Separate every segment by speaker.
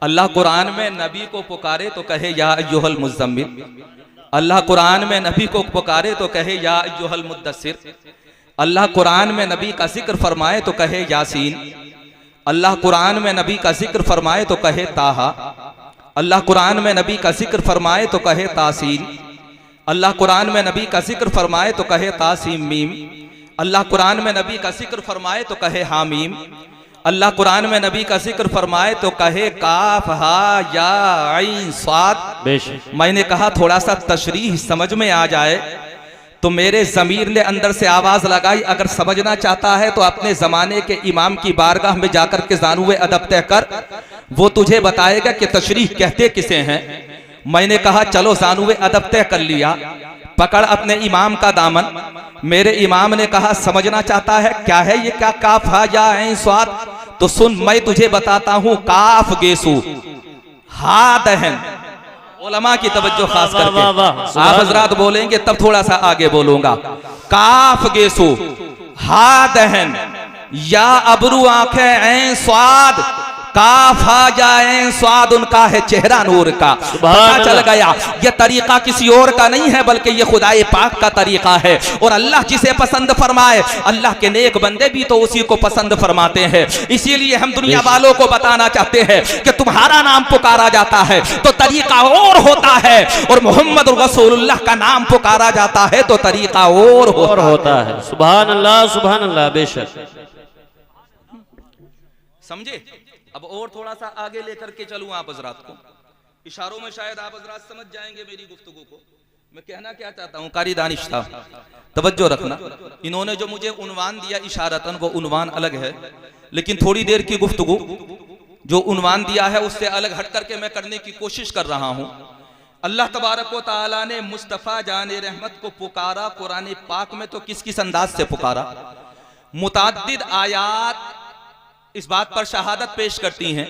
Speaker 1: अल्लाह कुरान में नबी को पुकारे तो कहे या अय्युहल मुज़्ज़म्मिल। अल्लाह कुरान में नबी को पुकारे तो कहे या अय्युहल मुद्दस्सिर। अल्लाह कुरान में नबी का जिक्र फरमाए तो कहे यासीन। अल्लाह कुरान में नबी का जिक्र फरमाए तो कहे ताहा। अल्लाह कुरान में नबी का जिक्र फरमाए तो कहे तासीन। अल्लाह कुरान में नबी का जिक्र फरमाए तो कहे तासीम मीम। अल्लाह कुरान में नबी का जिक्र फरमाए तो कहे हामीम। अल्लाह कुरान में नबी का जिक्र फरमाए तो कहे काफ हा या ऐन स्वाद। मैंने कहा थोड़ा सा तशरीह समझ में आ जाए तो मेरे ज़मीर ने अंदर से आवाज लगाई, अगर समझना चाहता है तो अपने जमाने के इमाम की बारगाह में जाकर के ज़ानुए अदब तय कर, वो तुझे बताएगा कि तशरीह कहते किसे हैं। मैंने कहा चलो ज़ानुए अदब तय कर लिया, पकड़ अपने इमाम का दामन। मेरे इमाम ने कहा समझना चाहता है क्या है ये, क्या काफ हा या ऐन स्वाद? तो सुन मैं तुझे बताता हूं, काफ गेसु हा दहन। उलमा की तवज्जो खास करके आप हजरात बोलेंगे तब थोड़ा सा आगे बोलूंगा। काफ गेसु हा दहन या अबरू आंखें ऐन स्वाद। काफ हा या ऐन स्वाद उनका है चेहरा नूर का। पता चल गया ये तरीका किसी और का नहीं है बल्कि ये खुदाए पाक का तरीका है। और अल्लाह जिसे पसंद फरमाए अल्लाह के नेक बंदे भी तो उसी को पसंद फरमाते हैं। इसीलिए हम दुनिया वालों को बताना चाहते हैं कि तुम्हारा नाम पुकारा जाता है तो तरीका और होता है, और मोहम्मद रसूलुल्लाह का नाम पुकारा जाता है तो तरीका और होता है।
Speaker 2: सुभान अल्लाह, सुभान अल्लाह। बेशक
Speaker 1: समझे। अब और थोड़ा सा आगे लेकर के चलूं आप हजरात को, इशारों में शायद आप हजरात समझ जाएंगे मेरी गुफ्तगू को। मैं कहना क्या चाहता हूं, कारी दानिश साहब तवज्जो रखना। इन्होंने जो मुझे उन्वान दिया इशारतन, वो उन्वान अलग है, लेकिन थोड़ी देर की गुफ्तगू जो उन्वान दिया है उससे अलग हट करके मैं करने की कोशिश कर रहा हूं। अल्लाह तबारक व तआला ने मुस्तफ़ा जाने रहमत को पुकारा कुरान पाक में, तो किस किस अंदाज से पुकारा। मुताद्दिद आयात इस बात पर शहादत पेश करती हैं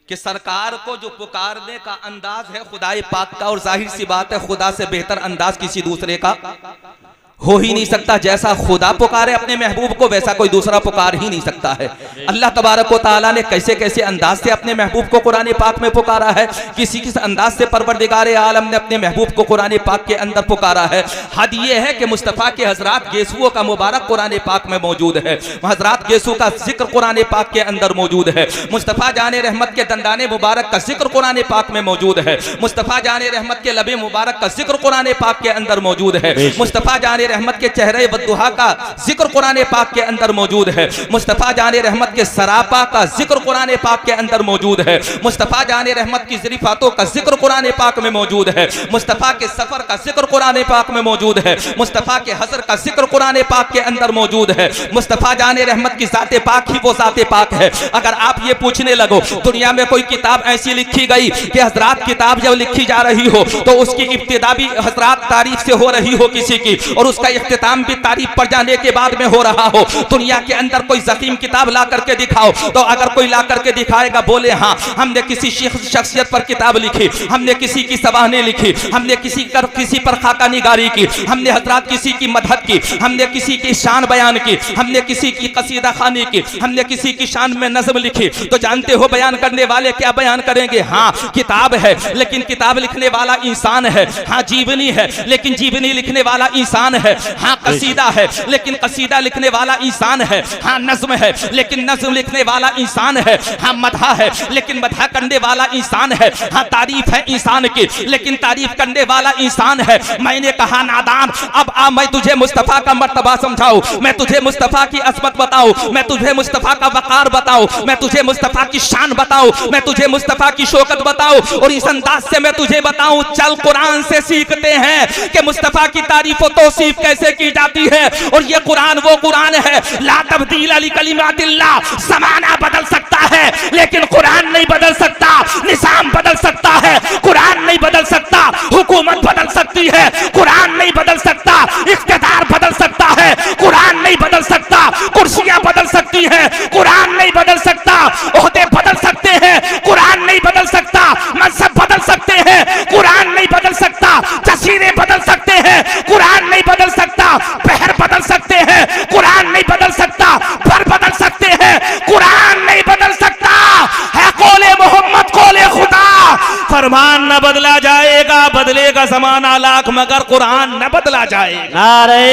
Speaker 1: कि सरकार को जो पुकारने का अंदाज है खुदाए पाक का, और जाहिर सी बात है खुदा से बेहतर अंदाज किसी दूसरे का हो ही नहीं सकता। जैसा खुदा पुकारे अपने महबूब को वैसा कोई दूसरा पुकार ही नहीं सकता है। अल्लाह तबारक व तआला ने कैसे कैसे अंदाज से अपने महबूब को कुरान पाक में पुकारा है, किसी किस अंदाज से परवरदिगार आलम ने अपने महबूब को कुरान पाक के अंदर पुकारा है। हद ये है कि मुस्तफ़ा के हजरात गेसुओं का मुबारक कुरान पाक में मौजूद है, हजरात गेसू का जिक्र कुरान पाक के अंदर मौजूद है। मुस्तफ़ा जाने रहमत के दंदाने मुबारक का जिक्र कुरान पाक में मौजूद है। मुस्तफ़ा जाने रहमत के लबे मुबारक का जिक्र कुरान पाक के अंदर मौजूद है। मुस्तफ़ा जाने रहमत के चेहरे बद्दुहा का जिक्र कुरान पाक के अंदर मौजूद है। मुस्तफ़ा जाने रहमत के सरापा का जिक्र कुरान पाक के अंदर मौजूद है। मुस्तफ़ा जाने रहमत की ज़रीफ़ातों का जिक्र कुरान पाक में मौजूद है। मुस्तफ़ा के सफ़र का जिक्र कुरान पाक में मौजूद है। मुस्तफ़ा के हज़र का जिक्र कुरान पाक के अंदर मौजूद है। मुस्तफ़ा जाने रहमत की ज़ाते पाक ही वो ज़ाते पाक है। अगर आप ये पूछने लगो दुनिया में कोई किताब ऐसी लिखी गई कि हजरात किताब जब लिखी जा रही हो तो उसकी इब्तिदा भी हजरात तारीफ से हो रही हो किसी की, और उसका इख्तिताम भी तारीफ पर जाने के बाद में हो रहा हो। दुनिया के अंदर कोई ज़ख़ीम किताब ला करके दिखाओ, तो अगर कोई ला करके दिखाएगा बोले हाँ हमने किसी शख्सियत पर किताब लिखी, हमने किसी की सवाहने लिखी, हमने किसी पर खाका निगारी की, हमने हजरात किसी की मदहत की, हमने किसी की शान बयान की, हमने किसी की कसीदा खानी की, हमने किसी की शान में नज़्म लिखी, तो जानते हो बयान करने वाले क्या बयान करेंगे। हाँ किताब है लेकिन किताब लिखने वाला इंसान है। हाँ जीवनी है लेकिन जीवनी लिखने वाला इंसान है। हाँ कसीदा है लेकिन कसीदा लिखने वाला इंसान है। हाँ नज़्म है लेकिन नज़्म लिखने वाला इंसान है। हाँ मदहा है लेकिन मदहा करने वाला इंसान है। हाँ तारीफ है इंसान की लेकिन तारीफ करने वाला इंसान है। मैंने कहा नादान अब आ मैं तुझे मुस्तफ़ा का मर्तबा समझाऊं, मैं तुझे मुस्तफ़ा की अज़मत बताऊं, मैं तुझे मुस्तफ़ा का वक़ार बताऊं, मैं तुझे मुस्तफ़ा की शान बताऊं, मैं तुझे मुस्तफ़ा की शौकत बताऊं, और इस अंदाज से मैं तुझे बताऊं चल कुरान से सीखते हैं कि मुस्तफ़ा की तारीफ व तौसीफ कैसे की जाती है। और ये कुरान वो कुरान है ला तब्दील ली कलिमातिल्लाह। ज़माना बदल सकता है लेकिन कुरान नहीं बदल सकता। निज़ाम बदल सकता है कुरान नहीं बदल सकता। हुकूमत बदल सकती है कुरान नहीं बदल सकता। इख्तिदार बदल सकता है कुरान नहीं बदल सकता। कुर्सियां बदल सकती हैं कुरान नहीं बदल सकता। ओहदे बदल सकते हैं कुरान नहीं बदल सकता। मनसब बदल सकते हैं कुरान नहीं बदल सकता। जसीरे बदल सकते हैं कुरान नहीं बदल सकता। पहर बदल सकते हैं कुरान नहीं बदल सकता। पर बदल सकते हैं कुरान नहीं बदल सकता है। कौले बदलेगा जमाना लाख मगर कुरान न बदला जाएगा।
Speaker 2: नारे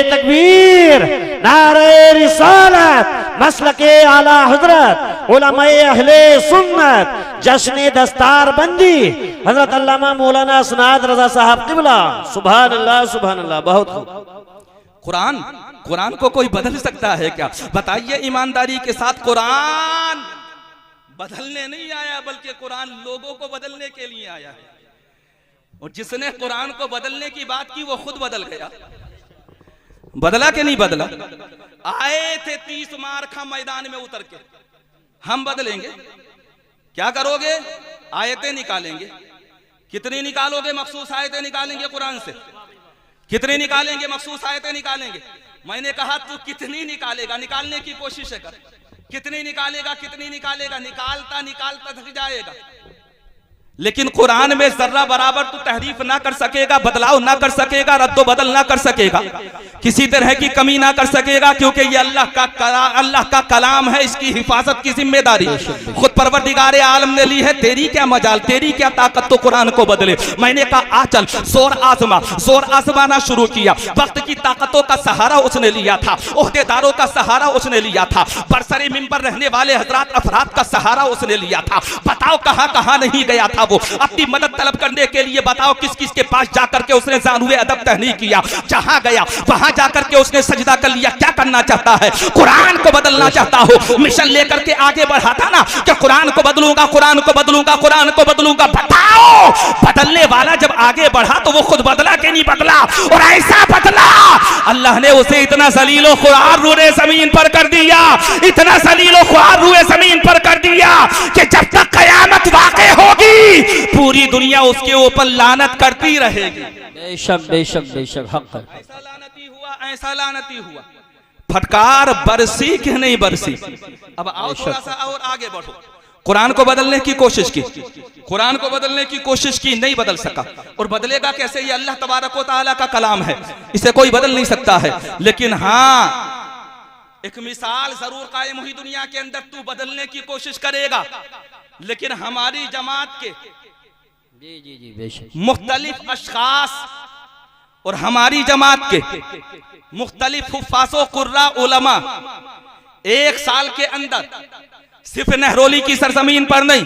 Speaker 2: तकबीर, नारे रिसालत, मसलके आला हजरत, उलमाए अहले सुन्नत, जश्न दस्तार बंदी हजरत अल्लामा मौलाना सनाद रजा साहब किबला। सुभान अल्लाह, सुभान अल्लाह। बहुत खूब।
Speaker 1: कुरान को कोई बदल सकता है क्या? बताइए ईमानदारी के साथ। कुरान बदलने नहीं आया, बल्कि कुरान लोगों को बदलने के लिए आया है। और जिसने कुरान को बदलने की बात की वो खुद बदल गया। बदला कि नहीं बदला? आए थे 30 मार्का मैदान में उतर के, हम बदलेंगे। क्या करोगे? आयतें निकालेंगे। कितनी निकालोगे? मखसूस आयतें निकालेंगे कुरान से। कितनी निकालेंगे? मखसूस आयतें निकालेंगे। मैंने कहा तू कितनी निकालेगा? निकालने की कोशिश कर। कितनी निकालेगा? कितनी निकालेगा? निकालता निकालता थक जाएगा। लेकिन कुरान में जर्रा बराबर तू तहरीफ ना कर सकेगा, बदलाव ना कर सकेगा, रद्दो बदल ना कर सकेगा, किसी तरह की कमी ना कर सकेगा, क्योंकि ये अल्लाह का कलाम है। इसकी हिफाजत की जिम्मेदारी खुद परवरदिगार आलम ने ली है। तेरी क्या मजाल, तेरी क्या ताकत तो कुरान को बदले। मैंने कहा आ चल, जोर आजमाना शुरू किया। वक्त की ताकतों का सहारा उसने लिया था, ओहदेदारों का सहारा उसने लिया था, बरसरे मिंबर रहने वाले हजरात अफराद का सहारा उसने लिया था। बताओ कहां कहां नहीं गया था वो अपनी मदद तलब करने के लिए। बताओ किस किस के पास जाकर के उसने ज़ानुए अदब तहनीक किया। जहां गया वहां जाकर के उसने सजदा कर लिया। क्या करना चाहता है? कुरान को बदलना चाहता हो। मिशन लेकर के आगे बढ़ाता ना कि कुरान को बदलूंगा, कुरान को बदलूंगा, कुरान को बदलूंगा। बताओ बदलने वाला जब आगे बढ़ा तो वो खुद बदला कि नहीं बदला? और ऐसा बदला अल्लाह ने उसे इतना जलीलो ख्वार रूए जमीन पर कर दिया, इतना जलीलो ख्वार रूए जमीन पर कर दिया कि जब तक कयामत वाक़ई होगी पूरी दुनिया उसके ऊपर लानत करती रहेगी।
Speaker 2: बेशक बेशक बेशक हक है।
Speaker 1: ऐसा लानती हुआ, ऐसा लानती हुआ। फटकार बरसी कि नहीं बरसी? अब आओ थोड़ा सा और आगे बढ़ो। कुरान को बदलने की कोशिश की, कुरान को बदलने की कोशिश की, नहीं बदल सका। और बदलेगा कैसे? ये अल्लाह तबारक व तआला का कलाम है, इसे कोई बदल नहीं सकता है। लेकिन हाँ, एक मिसाल जरूर कायम हुई दुनिया के अंदर। तू बदलने की कोशिश करेगा, लेकिन हमारी जमात के
Speaker 2: जी बेशक
Speaker 1: मुख्तलिफ अशखास और हमारी जमात के मुख्तलिफ हुफ़ाज़ो कुर्रा उलमा 1 साल के अंदर सिर्फ नहरोली की सरजमीन पर नहीं,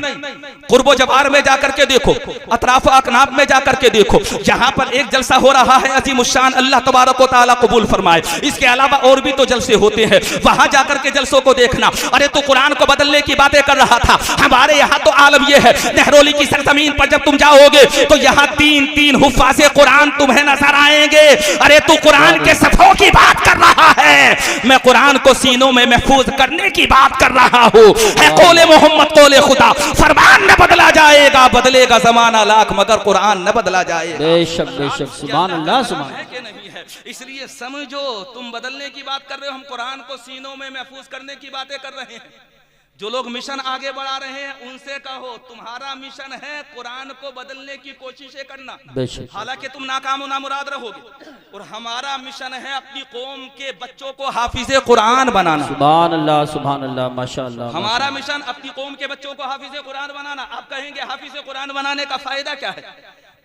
Speaker 1: कुर्बो जवार में जाकर के देखो, अतराफ अकनाब में जाकर के देखो, जहां पर एक जलसा हो रहा है अज़ीमुश्शान, अल्लाह तबारक व तआला कबूल फरमाए। इसके अलावा और भी तो जलसे होते हैं, वहां जाकर के जलसों को देखना। अरे तो कुरान को बदलने की बातें कर रहा था। हमारे यहाँ तो आलम यह है, नहरोली की सरजमीन पर जब तुम जाओगे तो यहाँ 3-3 हुफ़ाज़े कुरान तुम्हें नजर आएंगे। अरे तू कुरान के सफ़ों की बात कर रहा है, मैं कुरान को सीनों में महफूज करने की बात कर रहा हूँ। है कौले मोहम्मद कौले खुदा, फरमान न बदला जाएगा, बदलेगा जमाना लाख मगर कुरान न बदला जाएगा।
Speaker 2: बेशक बेशक सुभान अल्लाह सुभान।
Speaker 1: है कि नहीं है? इसलिए समझो, तुम बदलने की बात कर रहे हो, हम कुरान को सीनों में महफूज करने की बातें कर रहे हैं। जो लोग मिशन आगे बढ़ा रहे हैं उनसे कहो तुम्हारा मिशन है कुरान को बदलने की कोशिशें करना, हालांकि तुम नाकाम और नामुराद रहोगे। और हमारा मिशन है अपनी कौम के बच्चों को हाफिज़े कुरान बनाना।
Speaker 2: सुभान अल्लाह माशाअल्लाह।
Speaker 1: हमारा मिशन अपनी कौम के बच्चों को हाफिज़े कुरान बनाना। आप कहेंगे हाफिज़े कुरान बनाने का फायदा क्या है?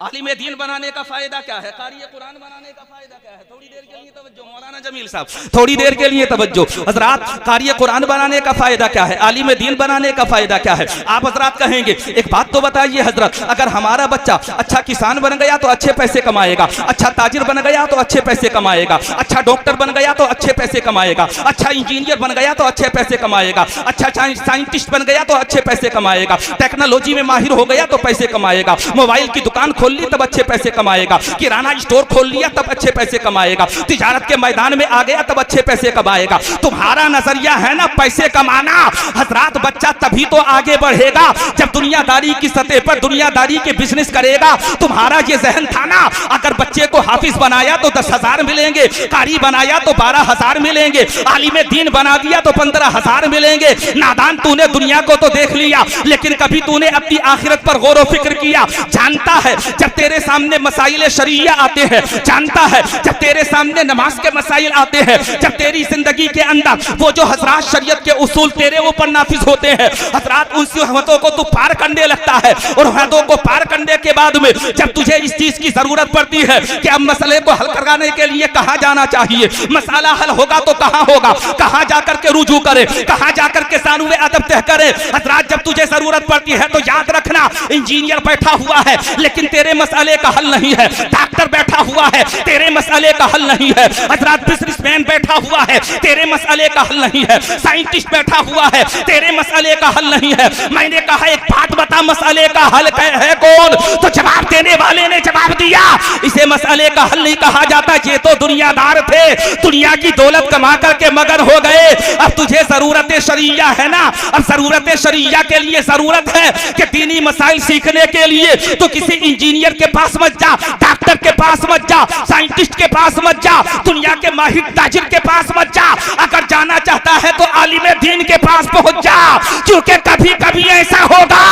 Speaker 1: आलिम दीन बनाने का फायदा क्या है? कारी कुरान बनाने का फायदा क्या है? थोड़ी देर के लिए तवज्जो मौलाना जमील साहब, थोड़ी देर के लिए तवज्जो। हजरात, कारी कुरान बनाने का फायदा क्या है? आलिम दीन बनाने का फायदा क्या है? आप हजरात कहेंगे एक बात तो बताइए हजरत, अगर हमारा बच्चा अच्छा किसान बन गया तो अच्छे पैसे कमाएगा, अच्छा ताजिर बन गया तो अच्छे पैसे कमाएगा, अच्छा डॉक्टर बन गया तो अच्छे पैसे कमाएगा, अच्छा इंजीनियर बन गया तो अच्छे पैसे कमाएगा, अच्छा साइंटिस्ट बन गया तो अच्छे पैसे कमाएगा, टेक्नोलॉजी में माहिर हो गया तो पैसे कमाएगा, मोबाइल की दुकान खोल ली तब अच्छे पैसे कमाएगा, किराना स्टोर खोल लिया तब अच्छे पैसे कमाएगा, तिजारत के मैदान में आ गया तब अच्छे पैसे कमाएगा। तुम्हारा नजरिया है ना पैसे कमाना। हजरात, बच्चा तभी तो आगे बढ़ेगा जब दुनियादारी की सतह पर दुनियादारी के बिजनेस करेगा। तुम्हारा ये जहन था ना, अगर बच्चे को हाफिज बनाया तो 10,000 मिलेंगे, कारी बनाया तो 12,000 मिलेंगे, आलिम दीन बना दिया तो 15,000 मिलेंगे। नादान, तूने दुनिया को तो देख लिया, लेकिन कभी तूने अपनी आखिरत पर गौर व फिक्र किया? जानता है जब तेरे सामने मसाइल शरिया आते हैं, जानता है जब तेरे सामने नमाज के मसाइल आते हैं, जब तेरी जिंदगी के अंदर वो जो हजरात शरीयत के उसूल तेरे ऊपर नाफिज होते हैं, हजरात उन हदों को तू पार करने लगता है। और हदों को पार करने के बाद में जब तुझे इस चीज की जरूरत पड़ती है कि अब मसले को हल कराने के लिए कहां जाना चाहिए, मसाला हल होगा तो कहां होगा, कहां जाकर के रुजू करे, कहां जाकर के सानुए अदब तय करे। हजरात जब तुझे जरूरत पड़ती है तो याद रखना, इंजीनियर बैठा हुआ है लेकिन तेरे मसले का हल नहीं है, डॉक्टर बैठा हुआ है तेरे मसले का हल नहीं है, हजरात बिजनेसमैन बैठा हुआ है तेरे मसले का हल नहीं है, साइंटिस्ट बैठा हुआ है तेरे मसले का हल नहीं है। मैंने कहा एक बात बता, मसले का हल है कौन? तो जवाब देने वाले ने जवाब दिया, इसे मसले का हल नहीं कहा जाता, ये तो दुनियादार थे, दुनिया की दौलत कमा करके मगन हो गए। अब तुझे जरूरत शरिया है ना, अब जरूरत शरिया के लिए जरूरत है कि दीनी मसाइल सीखने के लिए तो किसी इंजीनियर के पास मत जा, डॉक्टर के पास मत जा, साइंटिस्ट के पास मत जा, दुनिया के माहिर ताजिर के पास मत जा। अगर जाना चाहता है तो आलिम दीन के पास पहुंच जा, क्योंकि कभी कभी ऐसा होगा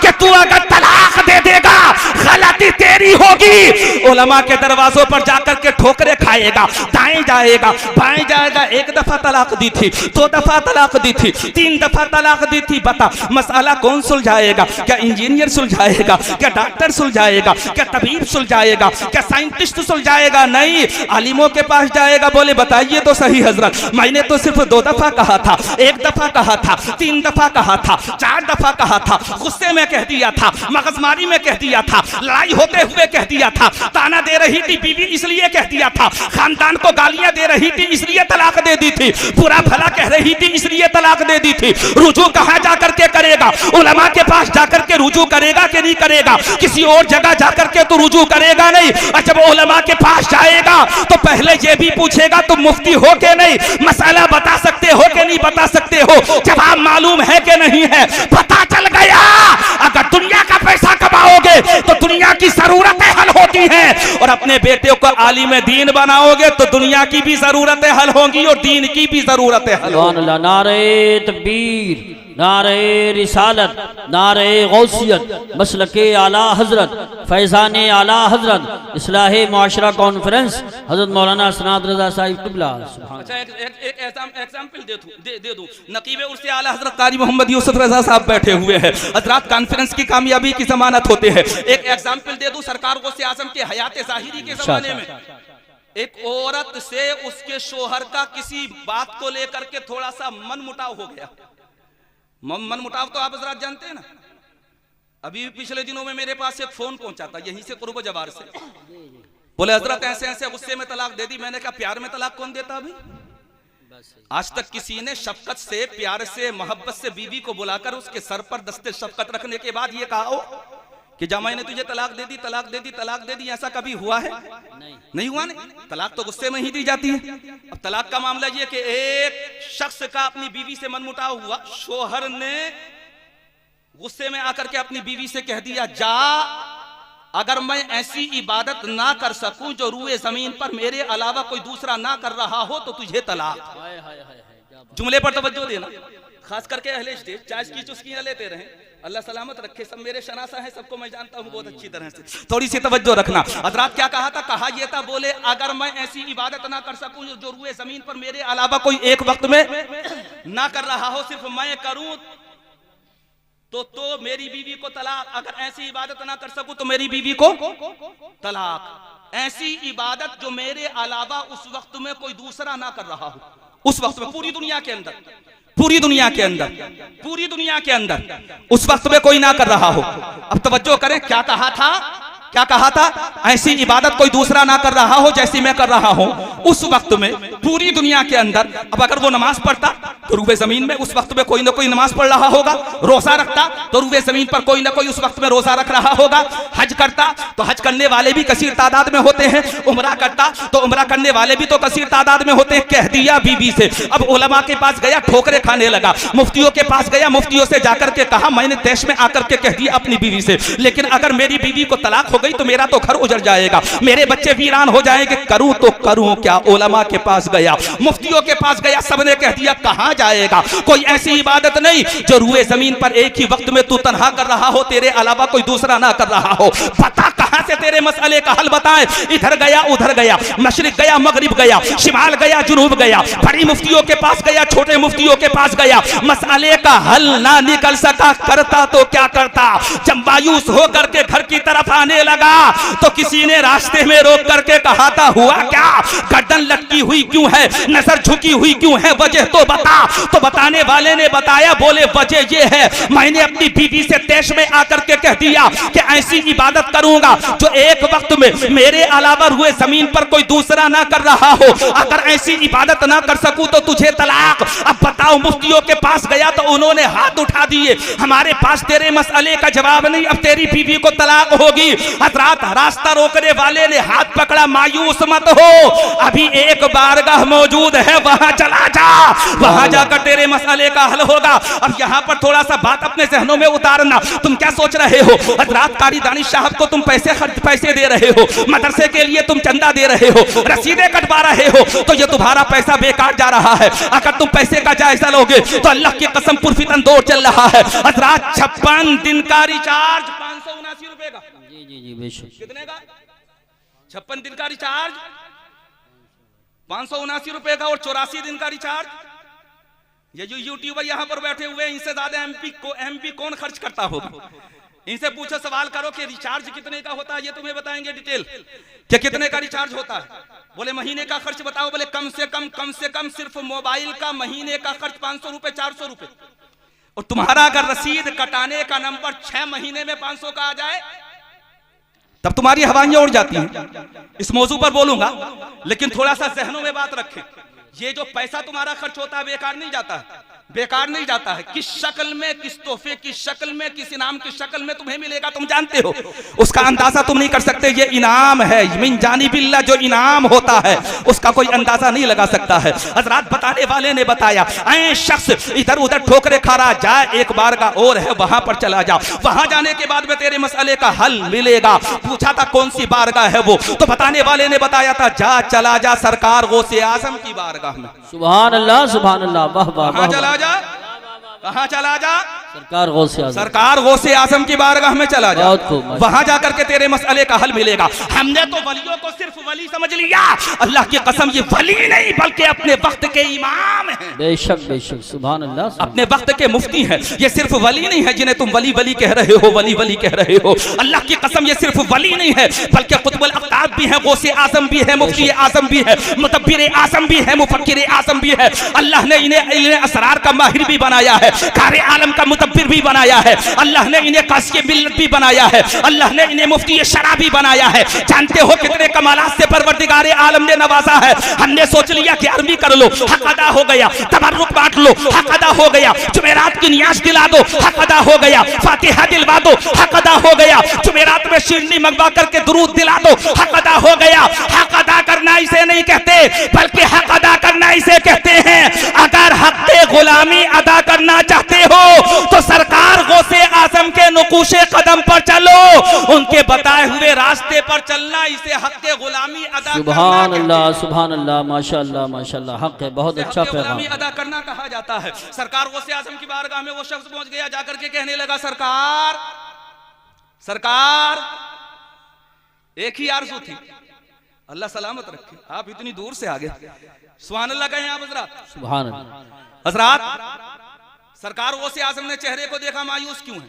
Speaker 1: कि तू अगर तलाक दे देगा गलती तेरी होगी। उलमा के दरवाजों पर जाकर के ठोकरे खाएगा, दाएं जाएगा बाएं जाएगा, एक दफा तलाक दी थी, 2 दफा तलाक दी थी, 3 दफा तलाक दी थी, बता मसाला कौन सुलझाएगा? क्या इंजीनियर सुलझाएगा? क्या डॉक्टर सुलझाएगा? क्या तबीब सुलझाएगा? क्या साइंटिस्ट सुलझाएगा? नहीं, आलिमों के पास जाएगा। बोले बताइए तो सही हजरत, मैंने तो सिर्फ 2 दफा कहा था, 1 दफा कहा था, 3 दफा कहा था, 4 दफा कहा था, गुस्से में कह दिया था, मगजमारी में कह दिया था, लड़ाई होते हुए कह दिया था, ताना दे रही थी बीवी इसलिए कह दिया था, खानदान को गालियां दे रही थी इसलिए तलाक दे दी थी, बुरा भला कह रही थी इसलिए तलाक दे दी थी। रुजू कहां जाकर के करेगा? उलमा के पास जाकर के रुजू करेगा कि नहीं करेगा? किसी और जगह जाकर के तो रुजू करेगा नहीं। और जब उलमा के पास जाएगा तो पहले ये भी पूछेगा तुम मुफ्ती हो के नहीं, मसाला बता सकते हो कि नहीं बता सकते हो, जवाब मालूम है कि नहीं है। पता चल गया अगर दुनिया का पैसा कमाओगे तो दुनिया की जरूरतें हल होती हैं, और अपने बेटे को आलिम दीन बनाओगे तो दुनिया की भी जरूरतें हल होंगी और दीन की भी जरूरतें हल होंगी।
Speaker 2: नारे तकबीर, नारे रिसालत, नारे गौसियत, मसलके आला हजरत, फैजाने आला हजरत, इस्लाहे मुआशरा कॉन्फ्रेंस हजरत मौलाना सनात रजा साहिब क़िबला।
Speaker 1: अच्छा एक एग्जाम्पल दे दूं, नकीबे उर्से आला हजरत कारी मोहम्मद यूसुफ रजा साहब बैठे हुए हैं, हजरत कॉन्फ्रेंस की कामयाबी की जमानत होते हैं। एक एग्जाम्पल दे दूं, सरकार गौसे आज़म के हयात ज़ाहिरी के जमाने में एक औरत से उसके शोहर का किसी बात को लेकर के थोड़ा सा मन मुटाव हो गया। मन मुटाव तो आप हजरात जानते हैं ना। अभी पिछले दिनों में मेरे पास एक फोन पहुंचा था यहीं से कुर्ब जवार से, बोले हजरत ऐसे ऐसे गुस्से में तलाक दे दी। मैंने कहा प्यार में तलाक कौन देता? अभी आज तक किसी ने शफकत से, प्यार से, मोहब्बत से बीवी को बुलाकर उसके सर पर दस्ते शफकत रखने के बाद ये कहा हो कि जा मैंने तुझे तलाक दे दी, तलाक दे दी, तलाक दे दी, ऐसा कभी हुआ है? नहीं हुआ। नहीं, तलाक तो गुस्से में ही दी जाती है। अब तलाक का मामला ये कि एक शख्स का अपनी बीवी से मनमुटाव हुआ, शोहर ने गुस्से में आकर के अपनी बीवी से कह दिया, जा अगर मैं ऐसी इबादत ना कर सकूं जो रूए जमीन पर मेरे अलावा कोई दूसरा ना कर रहा हो तो तुझे तलाक। जुमले पर तवज्जो देना, खास करके अहले स्टेज चाय की चुस्कियां लेते रहे, अल्लाह सलामत रखे। सब मेरे शनासा है, सबको मैं जानता हूँ बहुत अच्छी तरह से, थोड़ी सी तवज्जो रखना। हजरात क्या कहा था? कहा यह था, बोले अगर मैं ऐसी इबादत ना कर सकूं जो रूए जमीन पर मेरे अलावा कोई एक वक्त में ना कर रहा हो, सिर्फ मैं करूं तो मेरी बीवी को तलाक। अगर ऐसी इबादत ना कर सकूं तो मेरी बीवी को तलाक। ऐसी इबादत जो मेरे अलावा उस वक्त में कोई दूसरा ना कर रहा हो, उस वक्त में पूरी दुनिया के अंदर, पूरी दुनिया के अंदर, पूरी दुनिया के अंदर उस वक्त में कोई ना कर रहा हो। अब तवज्जो करें, क्या कहा था? क्या कहा था? ऐसी इबादत कोई दूसरा ना कर रहा हो जैसी मैं कर रहा हूं उस वक्त में पूरी दुनिया के अंदर। अब अगर वो नमाज पढ़ता तो रूबे जमीन में उस वक्त में कोई ना कोई नमाज पढ़ रहा होगा, रोजा रखता तो रूबे जमीन पर कोई ना कोई उस वक्त में रोजा रख रहा होगा, हज करता तो हज करने वाले भी कसीर तादाद में होते हैं, उमरा करता तो उमरा करने वाले भी तो कसीर तादाद में होते हैं। कह दिया बीबी से। अब उलमा के पास गया, ठोकरे खाने लगा, मुफ्तियों के पास गया, मुफ्तियों से जाकर के कहा मैंने देश में आकर के कह दिया अपनी बीवी से, लेकिन अगर मेरी बीवी को तलाक हो गई तो मेरा तो घर उजड़ जाएगा, मेरे बच्चे वीरान हो जाएंगे, करूं तो करूं क्या? उलमा के पास गया, मुफ्तियों के पास गया, सबने कह दिया कहां जाएगा? कोई ऐसी इबादत नहीं जो रूए जमीन पर एक ही वक्त में तू तन्हा कर रहा हो, तेरे अलावा कोई दूसरा ना कर रहा हो। पता कहां से तेरे मसले का हल बताए। इधर गया उधर गया, मशरिक गया मगरिब गया, शिमाल गया जुनूब गया, बड़ी मुफ्तियों के पास गया छोटे मुफ्तियों के पास गया, मसले का हल ना निकल सका। करता तो क्या करता, जब मायूस होकर के घर की तरफ आने लगा तो किसी ने रास्ते में रोक करके कहा था हुआ क्या, गर्दन लटकी हुई क्यों है, नजर झुकी हुई क्यों है, वजह तो बता। तो बताने वाले ने बताया, बोले वजह ये है मैंने अपनी बीवी से तेश में आकर के कह दिया कि ऐसी इबादत करूंगा जो एक वक्त में मेरे अलावा हुए जमीन पर कोई दूसरा ना कर रहा हो। अगर ऐसी इबादत ना कर सकूं तो तुझे तलाक। अब बताओ, मुफ्तियों के पास गया तो उन्होंने हाथ उठा दिए, हमारे पास तेरे मसले का जवाब नहीं, अब तेरी बीवी को तलाक होगी। हजरात, रास्ता रोकने वाले ने हाथ पकड़ा, मायूस मत हो, अभी एक बारगाह मौजूद है, वहां चला जा, वहां जाकर तेरे मसले का हल होगा। अब यहाँ पर थोड़ा सा बात अपने जहनों में उतारना, तुम क्या सोच रहे हो, हजरात कारी दानिश साहब को तुम पैसे दे रहे हो, मदरसे के लिए तुम चंदा दे रहे हो, रसीदें कटवा रहे हो, तो ये तुम्हारा पैसा बेकार जा रहा है। अगर तुम पैसे का जायजा लोगे तो अल्लाह की कसम पुरफितन दौर चल रहा है। हजरात, 56 दिन का रिचार्ज 579 रुपए का।
Speaker 2: जी जी जी बेशक।
Speaker 1: कितने का? 56 दिन का रिचार्ज 579 रुपए का, और 84 दिन का रिचार्ज। ये जो यूट्यूबर यहाँ पर बैठे हुए हैं, इनसे ज्यादा एमपी कौन खर्च करता होगा। इनसे पूछो, सवाल करो कि रिचार्ज कितने का होता है, ये तुम्हें बताएंगे डिटेल कि कितने का रिचार्ज होता है। बोले महीने का खर्च बताओ, बोले कम से कम सिर्फ मोबाइल का महीने का खर्च 500 रुपए 400 रुपए। और तुम्हारा अगर रसीद कटाने का नंबर 6 महीने में 500 का आ जाए तब तुम्हारी हवाइयां उड़ जाती हैं। इस मौजू पर बोलूंगा, लेकिन थोड़ा सा जहनों में बात रखें, ये जो पैसा तुम्हारा खर्च होता है बेकार नहीं जाता है, बेकार नहीं जाता है। किस शक्ल में, किस तोहफे की शक्ल में, किस इनाम की शक्ल में तुम्हें मिलेगा तुम जानते हो, उसका अंदाजा तुम नहीं कर सकते। ये इनाम है, मिन जानिबिल्लाह, जो इनाम होता है उसका कोई अंदाजा नहीं लगा सकता है। हजरात, बताने वाले ने बताया, ऐ शख्स इधर उधर ठोकरे खा रहा, जा एक बार का और है, वहां पर चला जा, वहां जाने के बाद में तेरे मसले का हल मिलेगा। पूछा था कौन सी बारगाह है वो, तो बताने वाले ने बताया था, जा चला जा सरकार गौसे आजम की बारगाह में।
Speaker 2: सुभान अल्लाह सुभान अल्लाह, वाह वाह वाह।
Speaker 1: चला जा, कहां चला जा,
Speaker 2: सरकार
Speaker 1: गौसे आजम की बारगाह में चला जा, वहां जाकर के तेरे मसले का हल मिलेगा। हमने तो वलियों को सिर्फ वली समझ लिया, अल्लाह की कसम ये वली नहीं बल्कि अपने वक्त के इमाम हैं।
Speaker 2: बेशक बेशक, सुभान अल्लाह,
Speaker 1: अपने वक्त के मुफ्ती हैं। ये सिर्फ वली नहीं है जिन्हें तुम वली वली कह रहे हो, वली वली कह रहे हो। अल्लाह की कसम ये सिर्फ वली नहीं है बल्कि कुतुबुल अक़ताब भी है, गौसे आजम भी है, मुफ्ती आजम भी है, मुतब्बिर आजम भी है, मुफक्किर आजम भी है। अल्लाह ने इन्हें असरार का माहिर भी बनाया है, कारी आलम का मुतब्बिर भी बनाया है। अल्लाह ने इन्हें कासिए मिल्लत भी बनाया है, अल्लाह ने इन्हें मुफ्ती शरा भी बनाया है। जानते हो कितने कमालात से परवरदिगार आलम ने नवाजा है। हमने सोच लिया कि अरबी कर लो, हक अदा हो गया, तबर्रुक बांट लो, हक अदा हो गया, जुमेरात की नियाज दिला दो, हक अदा हो गया, फातिहा दिलवा दो, हक अदा हो गया, जुमेरात में शीरनी मंगवा करके दुरूद दिला दो, हक अदा हो गया। हक अदा करना इसे नहीं कहते बल्कि हक अदा करना इसे कहते हैं। अगर हक गुलामी अदा करना चाहते हो तो सरकार गौसे आजम के नुकूशे कदम पर चलो, उनके बताए हुए रास्ते पर चलना, इसे हक गुलामी अदा
Speaker 2: सुभान अल्लाह सुभान अल्लाह, माशाअल्लाह माशाअल्लाह, हक है, बहुत अच्छा पैगाम
Speaker 1: अदा करना कहा जाता है। सरकार गौसे आजम की बारगाह में वो शख्स पहुंच गया, जाकर के कहने लगा, सरकार सरकार, एक ही आरज़ू थी, अल्लाह सलामत रखे, आप इतनी दूर से आ गए, सुभान अल्लाह कहें आप हजरात,
Speaker 2: सुभान अल्लाह।
Speaker 1: हजरात, सरकार गौसे आजम ने चेहरे को देखा, मायूस क्यों है,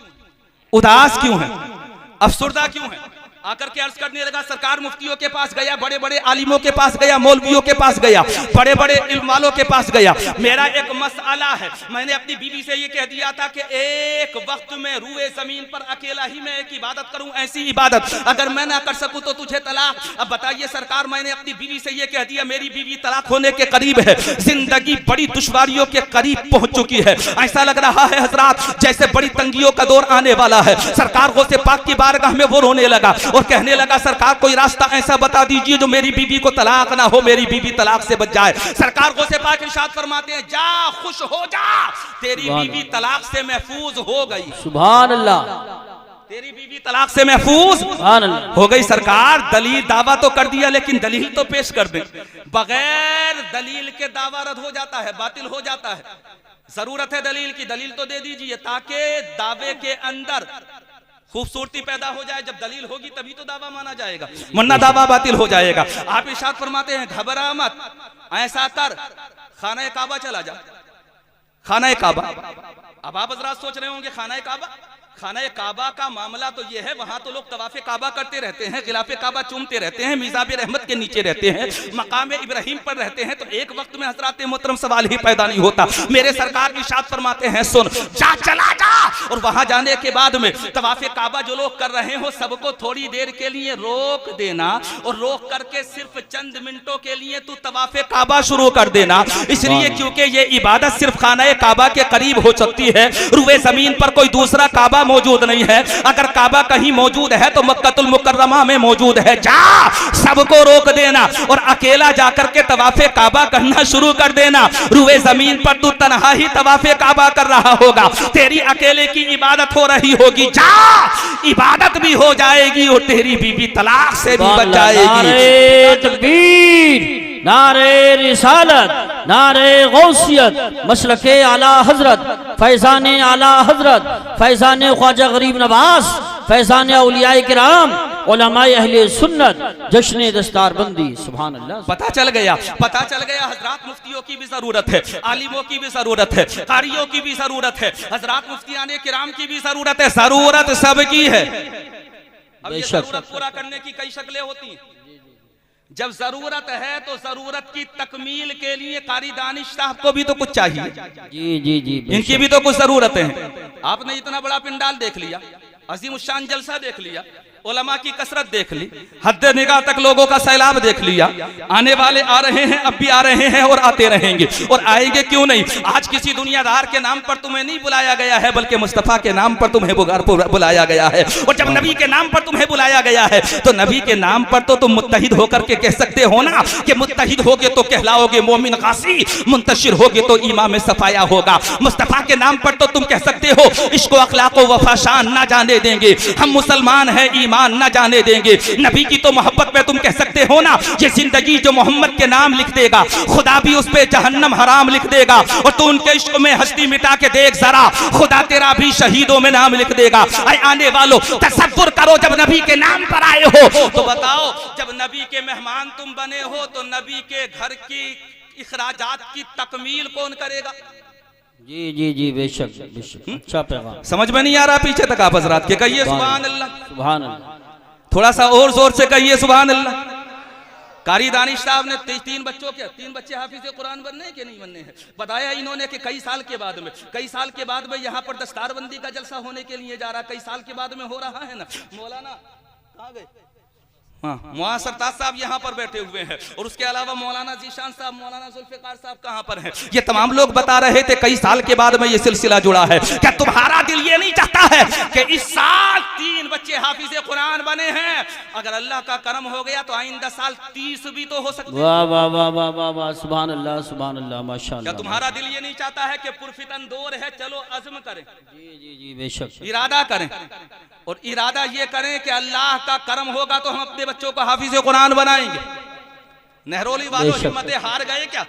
Speaker 1: उदास क्यों है, अफसुर्दा क्यों है, आकर के अर्ज करने लगा। सरकार मुफ्तियों के पास गया, बड़े बड़े आलिमों के पास गया, मौलवियों के पास गया, बड़े बड़े इल्म वालों के पास गया। मेरा एक मसला है, मैंने अपनी बीवी से ये कह दिया था कि एक वक्त में रूए जमीन पर अकेला ही मैं एक इबादत करूं, ऐसी इबादत अगर मैं ना कर सकूं तो तुझे तलाक। अब बताइए सरकार, मैंने अपनी बीवी से ये कह दिया, मेरी बीवी तलाक होने के करीब है, जिंदगी बड़ी दुश्वारियों के करीब पहुंच चुकी है, ऐसा लग रहा है हजरात जैसे बड़ी तंगियों का दौर आने वाला है। सरकार गौसे पाक की बारगाह में वो रोने लगा और कहने लगा, सरकार कोई रास्ता ऐसा बता दीजिए जो मेरी बीवी को तलाक ना हो, मेरी बीवी तलाक से बच जाए। सरकार गौसे पाक इरशाद फरमाते हैं, जा खुश हो जा, तेरी बीवी तलाक से महफूज हो गई।
Speaker 2: सुभान अल्लाह,
Speaker 1: तेरी बीवी तलाक से महफूज हो गई। सरकार दलील दावा तो कर दिया, लेकिन दलील तो पेश कर दे। बगैर दलील के दावा रद्द हो जाता है, बातिल हो जाता है। जरूरत है दलील की, दलील तो दे दीजिए ताकि दावे के अंदर खूबसूरती पैदा हो जाए, जब दलील होगी तभी तो दावा माना जाएगा, वरना दावा बातिल हो जाएगा। आप इरशाद फरमाते हैं घबरा मत, ऐसा कर खाना काबा चला जा। खाना काबा, अब आप हजरात सोच रहे होंगे खाना काबा, खाना काबा का मामला तो ये है, वहां तो लोग तवाफ़े काबा करते रहते हैं, गिलाफे काबा चूमते रहते हैं, मिज़ाब रहमत के नीचे रहते हैं, मकाम इब्राहिम पर रहते हैं, तो एक वक्त में हजरात मोहतरम सवाल ही पैदा नहीं होता। मेरे सरकार इरशाद फरमाते हैं सुन जा, चला जा, और वहां जाने के बाद में तवाफ़े काबा जो लोग कर रहे हो सबको थोड़ी देर के लिए रोक देना, और रोक करके सिर्फ चंद मिनटों के लिए तू तवाफ़े काबा शुरू कर देना, इसलिए क्योंकि ये इबादत सिर्फ खाना काबा के करीब हो सकती है, रुए जमीन पर कोई दूसरा काबा मौजूद नहीं है। अगर काबा कहीं मौजूद है तो मक्कतुल मुकर्रमा में मौजूद है। जा, सबको रोक देना और अकेला जाकर के तवाफे काबा करना शुरू कर देना। रुए जमीन पर तू तन्हा ही तवाफे काबा कर रहा होगा, तेरी अकेले की इबादत हो रही होगी। जा, इबादत भी हो जाएगी और तेरी बीवी तलाक से भी बच जाएगी।
Speaker 2: नारे तकबीर, नारे रिसालत, नारे गौसियत, मसलके आला हजरत, फैजान आला हजरत, फैजान ख्वाजा गरीब नवाज, फैजान औलियाए किराम, उलमाए अहले सुन्नत, जश्न दस्तारबंदी। सुभान अल्लाह।
Speaker 1: पता चल गया हजरात मुफ्तियों की भी जरूरत है, आलिमों की भी जरूरत है, कारियों की भी जरूरत है, हजरात मुफ्तियाने किराम की भी जरूरत है, जरूरत सबकी है। अब ये जरूरत पूरा करने की कई शक्लें होती हैं। जब जरूरत है तो जरूरत की तकमील के लिए कारी दानिश साहब को भी तो कुछ चाहिए।
Speaker 2: जी जी जी,
Speaker 1: इनकी भी तो कुछ जरूरतें हैं। आपने इतना बड़ा पिंडाल देख लिया, अजीम उशान जलसा देख लिया, उलमा की कसरत देख ली, हद निगाह तक लोगों का सैलाब देख लिया, आने वाले आ रहे हैं, अब भी आ रहे हैं और आते रहेंगे और आएंगे क्यों नहीं। आज किसी दुनियादार के नाम पर तुम्हें नहीं बुलाया गया है, बल्कि मुस्तफ़ा के नाम पर तुम्हें बुलाया गया है। और जब नबी के नाम पर तुम्हें बुलाया गया है तो नबी के नाम पर तो तुम मुत्तहिद होकर के कह सकते हो ना कि मुत्तहिद होगे तो कहलाओगे मोमिन गासी, मुंतशिर होगे तो इमाम सफाया होगा। मुस्तफ़ा के नाम पर तो तुम कह सकते हो इश्क अखलाक व वफा शान ना जाने देंगे, हम मुसलमान हैं न जाने देंगे। नबी की तो मोहब्बत में तुम कह सकते हो ना, ये जिंदगी जो मोहम्मद के नाम लिख देगा खुदा भी उस पे जहन्नम हराम लिख देगा। और तू उनके इश्क में हस्ती मिटा के देख जरा, खुदा तेरा भी शहीदों में नाम लिख देगा। आने वालों तसव्वुर करो, जब नबी के नाम पर आए हो तो बताओ, जब नबी के मेहमान तुम बने हो तो नबी के घर की इखराजात की तकमील कौन करेगा?
Speaker 2: जी जी जी, बेशक बेशक। अच्छा पैगाम
Speaker 1: समझ में नहीं आ रहा पीछे तक आप हजरात के, कहिए सुभान अल्लाह,
Speaker 2: सुभान अल्लाह।
Speaker 1: थोड़ा सा और जोर से कहिए सुभान अल्लाह। कारी दानिश साहब ने 3 बच्चे हाफिज कुरान बनने के नहीं बनने हैं बताया इन्होंने कि कई साल के बाद में यहाँ पर दस्तारबंदी का जलसा होने के लिए जा रहा, कई साल के बाद में हो रहा है ना। मौलाना कहाँ गए? हाँ, मौलाना सरताज साहब यहाँ पर बैठे हुए हैं और उसके अलावा मौलाना जीशान साहब, मौलाना जुल्फिकार साहब कहाँ पर हैं? ये तमाम लोग बता रहे थे कई साल के बाद में ये सिलसिला जुड़ा है। क्या तुम्हारा दिल ये नहीं चाहता है कि इस साल 3 बच्चे हाफिज कुरान बने हैं, अगर अल्लाह का करम हो गया तो आइंदा साल 30 भी तो हो सकते हैं।
Speaker 2: वाह वाह वाह वाह वाह वाह, सुभान अल्लाह सुभान अल्लाह, माशाअल्लाह।
Speaker 1: क्या तुम्हारा दिल ये नहीं चाहता है कि पुरफितन दौर है, चलो अज़्म करें?
Speaker 2: जी जी जी, बेशक।
Speaker 1: इरादा करें और इरादा ये करें कि अल्लाह का करम होगा तो हम अपने बच्चों को हाफिज कुरान बनाएंगे। नहरोली वालों हिम्मतें हार गए क्या?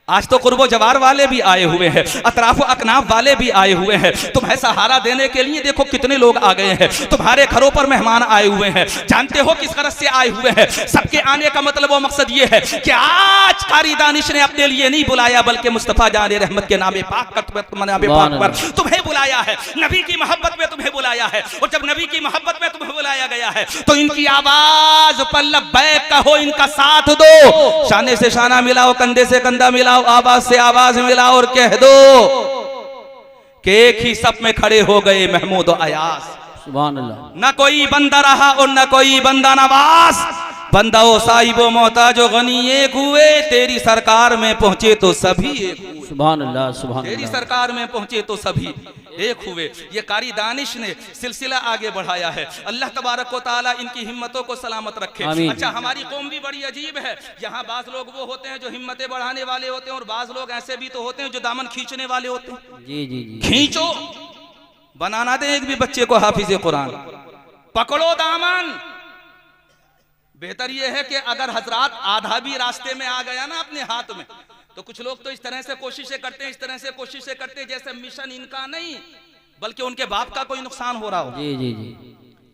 Speaker 1: आज तो कुर्बो जवार वाले भी आए हुए हैं, अतराफ अकनाफ वाले भी आए हुए हैं। तुम्हें सहारा देने के लिए देखो कितने लोग आ गए हैं, तुम्हारे घरों पर मेहमान आए हुए हैं। जानते हो किस गरज से आए हुए हैं? सबके आने का मतलब और मकसद ये है कि आज कारी दानिश ने अपने लिए नहीं बुलाया, बल्कि मुस्तफा जाने रहमत के नामे पाक पर तुम्हें बुलाया है, नबी की मोहब्बत में तुम्हें बुलाया है। और जब नबी की मोहब्बत में तुम्हें बुलाया गया है तो इनकी आवाज पर लब्बैक कहो, इनका साथ दो, शाने से शाना मिलाओ, कंधे से कंधा मिलाओ, आवाज से आवाज मिलाओ और कह दो कि एक ही सब में खड़े हो गए महमूद और अयास।
Speaker 2: सुभान अल्लाह।
Speaker 1: न कोई बंदा रहा और न कोई बंदा नवाज, बंदा ओ साहिबो मोहताजो गनी एक हुए, तेरी सरकार में पहुंचे तो सभी एक हुए।
Speaker 2: सुभान अल्लाह सुभान
Speaker 1: तेरी
Speaker 2: अल्लाह।
Speaker 1: सरकार में पहुंचे तो सभी एक हुए। ये कारी दानिश ने सिलसिला आगे बढ़ाया है। अल्लाह तबारक व तआला इनकी हिम्मतों को सलामत रखे। अच्छा, हमारी कौम भी बड़ी अजीब है। यहाँ बाज लोग वो होते हैं जो हिम्मतें बढ़ाने वाले होते हैं और बाज लोग ऐसे भी तो होते हैं जो दामन खींचने वाले होते हैं।
Speaker 2: जी जी जी,
Speaker 1: खींचो, बनाना दे एक भी बच्चे को हाफिज कुरान, पकड़ो दामन। बेहतर यह है कि अगर हजरात आधा भी रास्ते में आ गया ना अपने हाथ में, तो कुछ लोग तो इस तरह से कोशिशें करते हैं जैसे मिशन इनका नहीं बल्कि उनके बाप का कोई नुकसान हो रहा हो।
Speaker 2: जी जी जी,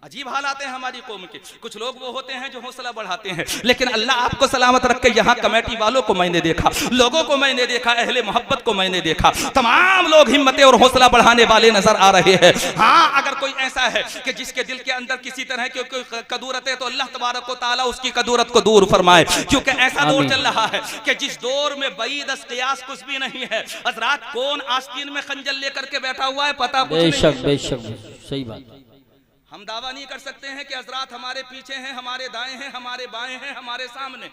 Speaker 1: अजीब हालात हैं हमारी कौम के। कुछ लोग वो होते हैं जो हौसला बढ़ाते हैं, लेकिन अल्लाह आपको सलामत रख के यहाँ कमेटी वालों को मैंने देखा, लोगों को मैंने देखा, अहले मोहब्बत को मैंने देखा, तमाम लोग हिम्मतें और हौसला बढ़ाने वाले नजर आ रहे हैं। हाँ, अगर कोई ऐसा है कि जिसके दिल के अंदर किसी तरह की कोई कदूरत है तो अल्लाह तबारक व तआला उसकी कदूरत को दूर फरमाए, क्योंकि ऐसा दौर चल रहा है कि जिस दौर में बईद क़ियास कुछ भी नहीं है। हज़रात, कौन आस्तीन में खंजर लेकर के बैठा हुआ है पता कुछ नहीं।
Speaker 2: बेशक सही बात।
Speaker 1: हम दावा नहीं कर सकते हैं कि हजरात हमारे पीछे हैं, हमारे दाएं हैं, हमारे बाएं हैं, हमारे सामने,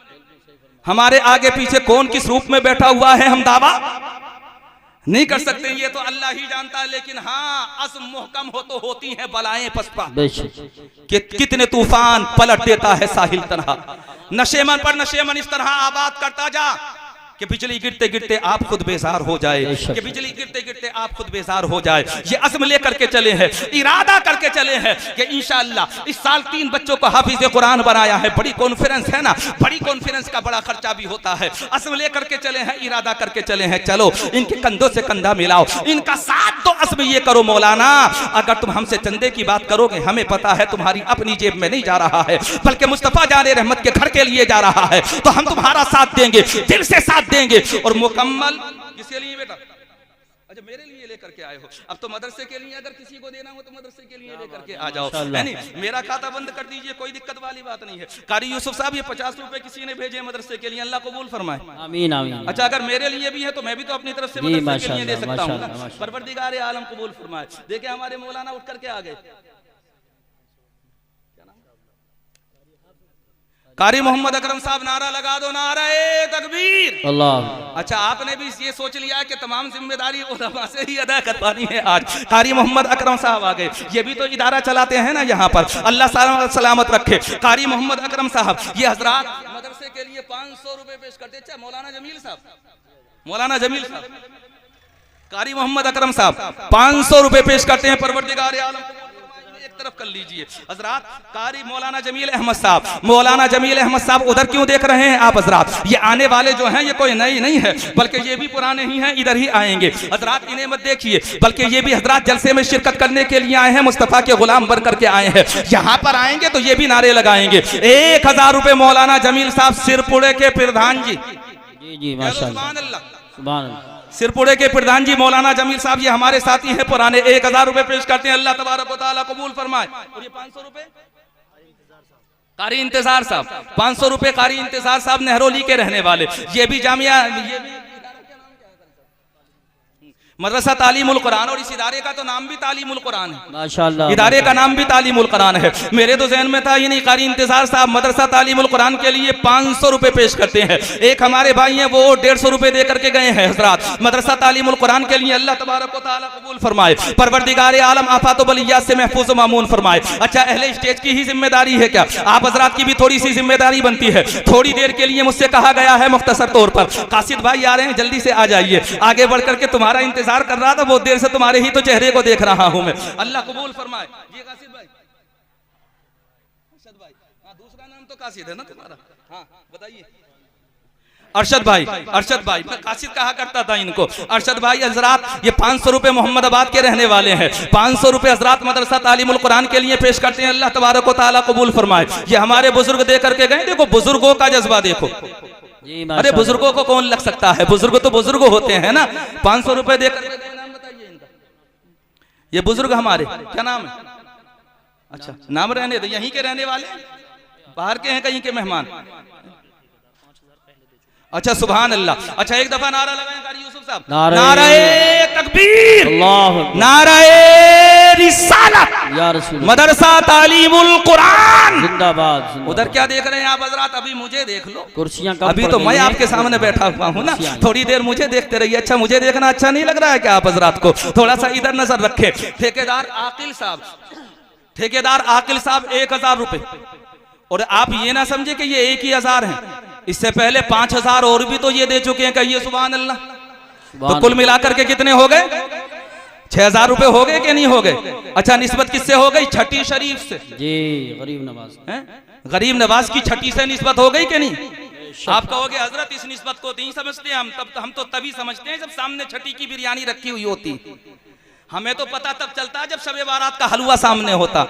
Speaker 1: हमारे आगे पीछे कौन किस रूप में बैठा हुआ है, हम दावा नहीं कर सकते। ये तो अल्लाह ही जानता है। लेकिन हाँ, अज़्म मुहकम हो तो होती हैं बलाएं पसपा। कितने तूफान पलट देता है साहिल तन्हा, नशेमन पर नशेमन इस तरह आबाद करता जा कि बिजली गिरते गिरते आप खुद बेजार हो जाए, कि बिजली गिरते गिरते आप खुद बेजार हो जाए। ये अज़्म लेकर के चले हैं, इरादा करके चले हैं कि इंशाअल्लाह इस साल 3 बच्चों को हाफिज़ कुरान बनाया है। बड़ी कॉन्फ्रेंस है ना, बड़ी कॉन्फ्रेंस का बड़ा खर्चा भी होता है। अज़्म लेकर के चले हैं, इरादा करके चले हैं, चलो इनके कंधों से कंधा मिलाओ, इनका साथ दो। अज़्म ये करो मौलाना, अगर तुम हमसे चंदे की बात करोगे, हमें पता है तुम्हारी अपनी जेब में नहीं जा रहा है, बल्कि मुस्तफ़ा जाने रहमत के घर के लिए जा रहा है, तो हम तुम्हारा साथ देंगे, दिल से साथ देंगे। और मुकम्मल किसके लिए बेटा? अच्छा, मेरे लिए लेकर के आए हो। अब तो मदरसे के लिए अगर किसी को देना हो तो मदरसे के लिए लेकर के आ जाओ, है नहीं? मेरा खाता बंद कर दीजिए, कोई दिक्कत वाली बात नहीं है। कारी यूसुफ साहब, ये 50 रुपए किसी ने भेजे मदरसे के लिए, अल्लाह कबूल फरमाए।
Speaker 2: आमीन आमीन।
Speaker 1: अच्छा, अगर मेरे लिए भी है तो मैं भी तो अपनी तरफ से मदरसे के लिए दे सकता हूँ ना। परवरदिगार आलम कबूल फरमाए। देखिए हमारे मौलाना उठ करके आ गए, कारी मोहम्मद अकरम साहब, नारा लगा दो, नारे तकबीर अल्लाह। अच्छा, आपने भी ये सोच लिया है कि तमाम जिम्मेदारी उलमा से ही अदा करवानी है। आज कारी मोहम्मद अकरम साहब आ गए, ये भी तो इदारा चलाते हैं ना यहाँ पर, अल्लाह सलामत रखे। कारी मोहम्मद अकरम साहब, ये हजरात मदरसे के लिए 500 रुपए पेश करते। अच्छा, मौलाना जमील साहब, मौलाना जमील साहब, कारी मोहम्मद अकरम साहब 500 रुपए पेश करते हैं। परवरदिगार आलम एक तरफ कर लीजिए। हजरात, कारी मौलाना जमील अहमद साहब, मौलाना जमील अहमद साहब उधर क्यों देख रहे हैं आप हजरात? ये आने वाले जो हैं ये कोई नई नहीं है, बल्कि ये भी पुराने ही हैं, इधर ही आएंगे। हजरात, इन्हें मत देखिए, बल्कि ये भी हजरात जलसे में शिरकत करने के लिए आए हैं, मुस्तफा के गुलाम बन करके आए हैं। यहाँ पर आएंगे तो ये भी नारे लगाएंगे। 1000 रुपए मौलाना जमील साहब, सिरपुड़े के प्रधान जी,
Speaker 2: जी माशाअल्लाह, सुभान अल्लाह,
Speaker 1: सिरपुड़े के प्रधान जी मौलाना जमील साहब, ये हमारे साथी हैं पुराने, 1000 रुपए पेश करते हैं। अल्लाह तबारक व तआला कबूल फरमाए। और ये 500 रुपए कारी इंतजार साहब, 500 रुपए कारी इंतजार साहब, नेहरोली के रहने वाले, ये भी जामिया, ये भी मदरसा तालीमुल कुरान, और इस इदारे का तो नाम भी तालीमुल कुरान है माशाअल्लाह, इदारे का नाम भी तालीमुल कुरान है। मेरे तो ज़हन में था ये नहीं, कारी इंतजार साहब मदरसा तालीमुल कुरान के लिए 500 रुपए पेश करते हैं। एक हमारे भाई हैं वो 150 रुपए दे करके गए हैं हजरात मदरसा तालीमुल कुरान के लिए। अल्लाह तबारक व तआला कबूल फरमाए, परवरदिगार आलम आफात व बलियात से महफूज व मामून फरमाए। अच्छा, अहले स्टेज की ही जिम्मेदारी है क्या? आप हजरात की भी थोड़ी सी जिम्मेदारी बनती है। थोड़ी देर के लिए मुझसे कहा गया है मुख्तसर तौर पर, कासिद भाई आ रहे हैं, जल्दी से आ जाइए। आगे बढ़ करके तुम्हारा इंतजार कर रहा था, बहुत देर से तुम्हारे ही तो चेहरे को देख रहा हूं मैं। अल्लाह कबूल फरमाए। ये कासिद भाई, अरशद भाई, हाँ दूसरा नाम तो कासिद है ना तुम्हारा? हाँ बताइए। अरशद भाई, अरशद भाई, मैं कासिद कहा करता था इनको। अरशद भाई हजरात, ये 500 रुपए मोहम्मदाबाद के रहने वाले हैं। 500 रुपए हजरात मदरसा तालीमुल कुरान के लिए पेश करते हैं। अल्लाह तबारक व तआला कबूल फरमाए। ये हमारे बुजुर्ग दे करके गए। देखो बुजुर्गों का जज्बा देखो। अरे बुजुर्गों को कौन लग सकता है? बुजुर्ग तो बुजुर्ग होते हैं ना। 500 रुपए देकर, नाम बताइए इनका। ये बुजुर्ग हमारे क्या नाम है? अच्छा, नाम रहने दो, यहीं के रहने वाले, बाहर के हैं कहीं के मेहमान? अच्छा, सुभान अल्लाह। अच्छा, एक दफा नारा लगाएं कारी यूसुफ साहब, नारे तकबीर, नारे रिसालत, या रसूल, मदरसा तालीमुल कुरान जिंदाबाद। उधर क्या देख रहे हैं आप हजरात? अभी मुझे देख लो, कुर्सियां अभी तो मैं आपके सामने बैठा हुआ हूँ ना, थोड़ी देर मुझे देखते रहिए। अच्छा, मुझे देखना अच्छा नहीं लग रहा है क्या आप हजरात को? थोड़ा सा इधर नजर रखे। ठेकेदार आकिल साहब, ठेकेदार आकिल साहब 1000 रुपए। और आप ये ना समझे कि ये 1000 है, इससे पहले 5000 और भी तो ये दे चुके हैं। कहिए सुभान अल्लाह। तो कुल मिलाकर के कितने हो गए? 6000 रुपए हो गए कि नहीं हो गए? अच्छा, निस्बत किससे हो गई? छठी शरीफ से जी, गरीब नवाज है, गरीब नवाज की छठी से निस्बत हो गई कि नहीं? आप कहोगे हजरत इस निस्बत को नहीं समझते हम, तब हम तो तभी समझते हैं जब सामने छठी की बिरयानी रखी हुई होती। हमें तो पता तब चलता जब शब बारात का हलवा सामने होता,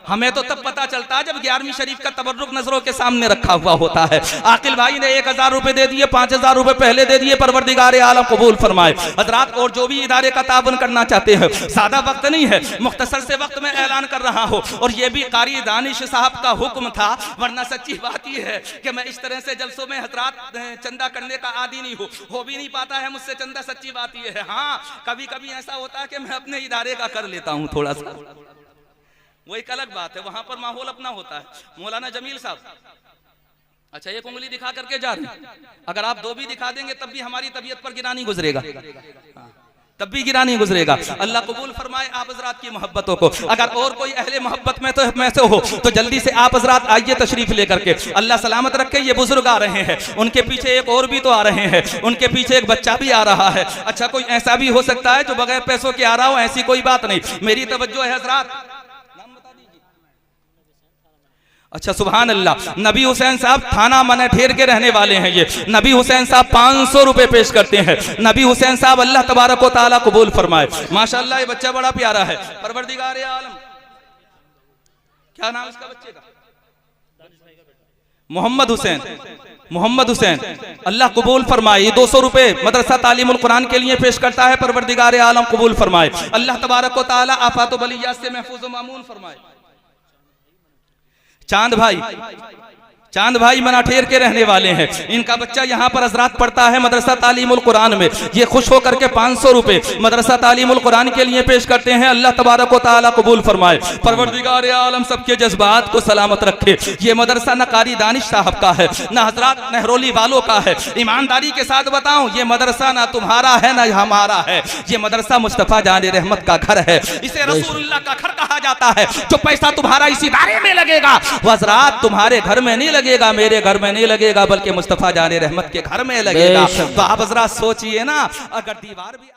Speaker 1: हमें तो तब पता चलता जब 11वीं शरीफ का तबर्रुक नजरों के सामने रखा हुआ होता है। आकिल भाई ने 1000 रुपए दे दिए, 5000 रुपए पहले दे दिए, परवरदिगार आलम कबूल फरमाए। हजरात और जो भी इदारे का ताबन करना चाहते हैं, सादा वक्त नहीं है, मुख्तसर से वक्त में ऐलान कर रहा हूँ, और ये भी कारी दानिश साहब का हुक्म था, वरना सच्ची बात यह है कि मैं इस तरह से जलसों में हजरात चंदा करने का आदी नहीं हो भी नहीं पाता है मुझसे चंदा। सच्ची बात यह है, हाँ कभी कभी ऐसा होता है कि मैं अपने इदारे का कर लेता हूं थोड़ा सा, वो एक अलग बात है, वहां पर माहौल अपना होता है। मौलाना जमील साहब, अच्छा एक उंगली दिखा करके जा रहे हैं, अगर आप 2 भी दिखा देंगे तब भी हमारी तबीयत पर गिरा नहीं गुजरेगा, तब भी गिरा नहीं गुजरेगा। अल्लाह कबूल फरमाए आप हजरात की मोहब्बतों को। अगर और कोई अहले मोहब्बत में से हो तो जल्दी से आप हजरात आइए तशरीफ लेकर के। अल्लाह सलामत रखे। ये बुजुर्ग आ रहे हैं, उनके पीछे एक और भी तो आ रहे हैं, उनके पीछे एक बच्चा भी आ रहा है। अच्छा कोई ऐसा भी हो सकता है जो बगैर पैसों के आ रहा हो, ऐसी कोई बात नहीं। मेरी तवज्जो है हजरात। अच्छा सुभान अल्लाह। नबी हुसैन साहब थाना मनेठेर के रहने वाले हैं। ये नबी हुसैन साहब 500 रुपए पेश करते हैं। नबी हुसैन साहब अल्लाह तबारक व तआला कबूल फरमाए। माशाअल्लाह ये बच्चा बड़ा प्यारा है। परवरदिगार आलम, क्या नाम इसका बच्चे का? मोहम्मद हुसैन। मोहम्मद हुसैन अल्लाह कबूल फरमाए। ये 200 रुपए मदरसा तालीमुल कुरान के लिए पेश करता है। परवरदिगार आलम कबूल फरमाए। अल्लाह तबारक व तआला आफात व बलियात से महफूज व मामून फरमाए। चांद भाई मनाठेर के रहने वाले हैं। इनका बच्चा यहाँ पर हजरात पढ़ता है मदरसा तालीमुल कुरान में। ये खुश होकर के 500 रुपए मदरसा तालीमुल कुरान के लिए पेश करते हैं। अल्लाह तबारक व तआला कबूल फरमाए। परवरदिगार आलम सबके जज्बात को सलामत रखे। ये मदरसा न कारी दानिश साहब का है, न हजरात नहरोली वालों का है। ईमानदारी के साथ बताऊं, ये मदरसा ना तुम्हारा है ना हमारा है। ये मदरसा मुस्तफा जान रहमत का घर है। इसे रसूलुल्लाह का घर कहा जाता है। जो पैसा तुम्हारा इस इदारे में लगेगा वो हजरात तुम्हारे घर में नहीं लगेगा, मेरे घर में नहीं लगेगा, बल्कि मुस्तफा जान रहमत के घर में लगेगा। तो आप हजरात सोचिए ना, अगर दीवार भी